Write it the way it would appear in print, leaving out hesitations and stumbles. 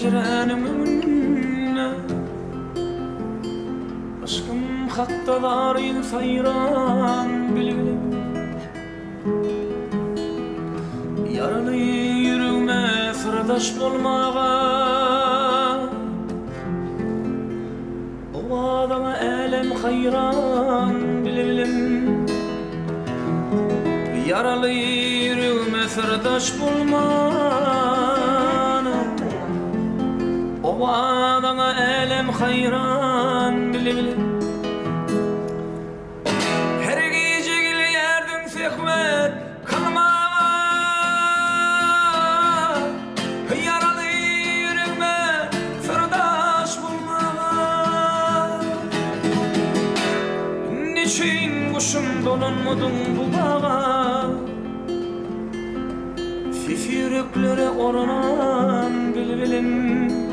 hicranım önüne. Aşkım hatta darin sayran bilbilim. Yaralı yüreğime sırdaş bolmağa, o adama elem hayran bilbilim. Yaralı yüreğime sırdaş bulman, o adama elem hayran bilbilim. Her gece gilyerdim sekmet kalmağa, yaralı yüreğime sırdaş bulmağa. Niçin kuşum dolunmadın bu bağa? Fif yüreklere oranan bilbilim.